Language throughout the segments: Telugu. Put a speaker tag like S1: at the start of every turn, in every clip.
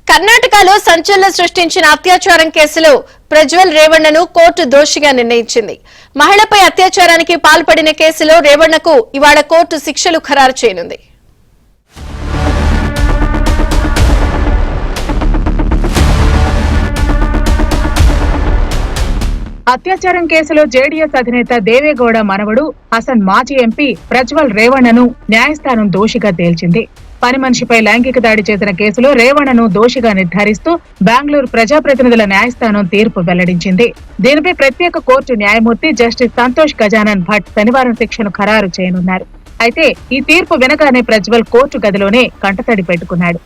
S1: కర్ణాటకలో సంచలనం సృష్టించిన అత్యాచారం కేసులో ప్రజ్వల్ రేవణ్ణను కోర్టు దోషిగా నిర్ణయించింది. మహిళపై అత్యాచారానికి పాల్పడిన కేసులో రేవణ్ణకు ఇవాళ కోర్టు శిక్షలు ఖరారు చేయనుంది.
S2: అత్యాచారం కేసులో జేడీఎస్ అధినేత దేవేగౌడ మనవడు హసన్ మాజీ ఎంపీ ప్రజ్వల్ రేవణ్ణను న్యాయస్థానం దోషిగా తేల్చింది. పని మనిషిపై లైంగిక దాడి చేసిన కేసులో రేవణ్ణను దోషిగా నిర్ధారిస్తూ బెంగళూరు ప్రజాప్రతినిధుల న్యాయస్థానం తీర్పు వెల్లడించింది. దీనిపై ప్రత్యేక కోర్టు న్యాయమూర్తి జస్టిస్ సంతోష్ గజానన్ భట్ శనివారం శిక్షను ఖరారు చేయనున్నారు. అయితే ఈ తీర్పు వినగానే ప్రజ్వల్ కోర్టు గదిలోనే కంటతడి పెట్టుకున్నాడు.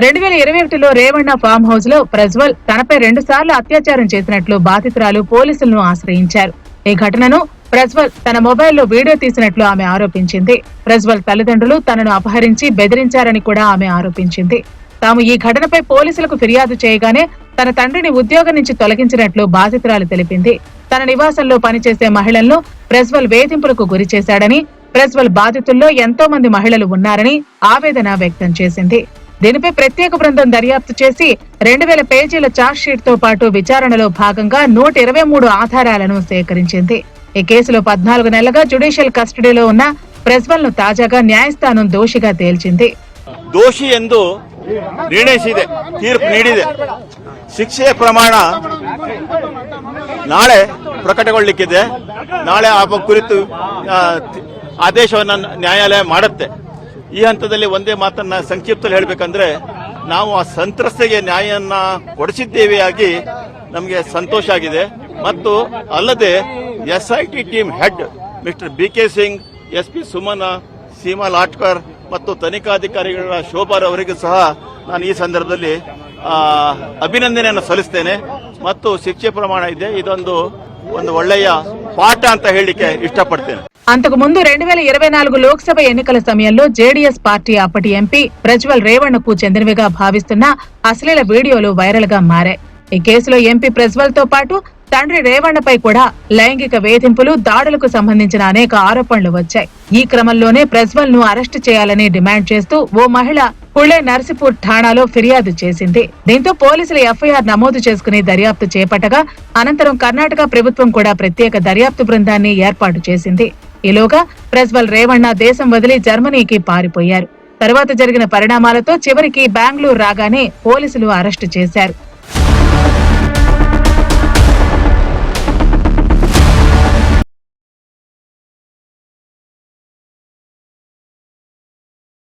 S2: 2021లో రేవణ్ణ ఫామ్ హౌస్ లో ప్రజ్వల్ తనపై 2 సార్లు అత్యాచారం చేసినట్లు బాధితురాలు పోలీసులను ఆశ్రయించారు. ఈ ఘటనను ప్రజ్వల్ తన మొబైల్లో వీడియో తీసినట్లు ఆమె ఆరోపించింది. ప్రజ్వల్ తల్లిదండ్రులు తనను అపహరించి బెదిరించారని కూడా ఆమె ఆరోపించింది. తాము ఈ ఘటనపై పోలీసులకు ఫిర్యాదు చేయగానే తన తండ్రిని ఉద్యోగం నుంచి తొలగించినట్లు బాధితురాలు తెలిపింది. తన నివాసంలో పనిచేసే మహిళలను ప్రజ్వల్ వేధింపులకు గురి చేశాడని, ప్రజ్వల్ బాధితుల్లో ఎంతో మంది మహిళలు ఉన్నారని ఆవేదన వ్యక్తం చేసింది. దీనిపై ప్రత్యేక బృందం దర్యాప్తు చేసి 2000 పేజీల ఛార్జ్ షీట్ తో పాటు విచారణలో భాగంగా 123 ఆధారాలను సేకరించింది. ఈ కేసులో 14 నెలలుగా జ్యుడిషియల్ కస్టడీలో ఉన్న ప్రజ్వల్ ను తాజాగా ನ್ಯಾಯಸ್ಥಾನ దోషిగా తేల్చింది.
S3: ದೋಷಿ ಎಂದು ನಿರ್ಣಯಿಸಿದೆ, ತೀರ್ಪು ನೀಡಿದೆ. ಶಿಕ್ಷೆಯ ಪ್ರಮಾಣ ನಾಳೆ ಪ್ರಕಟಗೊಳ್ಳಲಿಕ್ಕಿದೆ. ನಾಳೆ ಆ ಕುರಿತು ಆದೇಶವನ್ನು ನ್ಯಾಯಾಲಯ ಮಾಡುತ್ತೆ. ಈ ಹಂತದಲ್ಲಿ ಒಂದೇ ಮಾತನ್ನ ಸಂಕ್ಷಿಪ್ತದಲ್ಲಿ ಹೇಳಬೇಕಂದ್ರೆ, ನಾವು ಆ ಸಂತ್ರಸ್ತೆಗೆ ನ್ಯಾಯವನ್ನ ಕೊಡಿಸಿದ್ದೇವೆಯಾಗಿ ನಮಗೆ ಸಂತೋಷ ಆಗಿದೆ. ಮತ್ತು ಅಲ್ಲದೆ SIT team head mister BK Singh, SP Sumana, Seema Latkar ಮತ್ತು ತನಿಖಾಧಿಕಾರಿಗಳ ಶೋಭಾರ್ ಅವರಿಗೂ ಸಹ ನಾನು ಈ ಸಂದರ್ಭದಲ್ಲಿ ಅಭಿನಂದನೆಯನ್ನು ಸಲ್ಲಿಸ್ತೇನೆ. ಮತ್ತು ಶಿಕ್ಷೆ ಪ್ರಮಾಣ ಇದೆ, ಇದೊಂದು ಒಳ್ಳೆಯ ಪಾಠ ಅಂತ ಹೇಳಲಿಕ್ಕೆ ಇಷ್ಟಪಡ್ತೇನೆ.
S2: అంతకు ముందు 2024 లోక్సభ ఎన్నికల సమయంలో జేడీఎస్ పార్టీ అప్పటి ఎంపీ ప్రజ్వల్ రేవణ్ణకు చెందినవిగా భావిస్తున్న అశ్లీల వీడియోలు వైరల్ గా మారాయి. ఈ కేసులో ఎంపీ ప్రజ్వల్ తో పాటు తండ్రి రేవణ్ణపై కూడా లైంగిక వేధింపులు, దాడులకు సంబంధించిన అనేక ఆరోపణలు వచ్చాయి. ఈ క్రమంలోనే ప్రజ్వల్ ను అరెస్టు చేయాలని డిమాండ్ చేస్తూ ఓ మహిళ పుళే నర్సీపూర్ ఠాణాలో ఫిర్యాదు చేసింది. దీంతో పోలీసులు ఎఫ్ఐఆర్ నమోదు చేసుకుని దర్యాప్తు చేపట్టగా అనంతరం కర్ణాటక ప్రభుత్వం కూడా ప్రత్యేక దర్యాప్తు బృందాన్ని ఏర్పాటు చేసింది. ఈలోగా ప్రజ్వల్ రేవణ్ణ దేశం వదిలి జర్మనీకి పారిపోయారు. తర్వాత జరిగిన పరిణామాలతో చివరికి బెంగళూరు రాగానే పోలీసులు అరెస్టు చేశారు.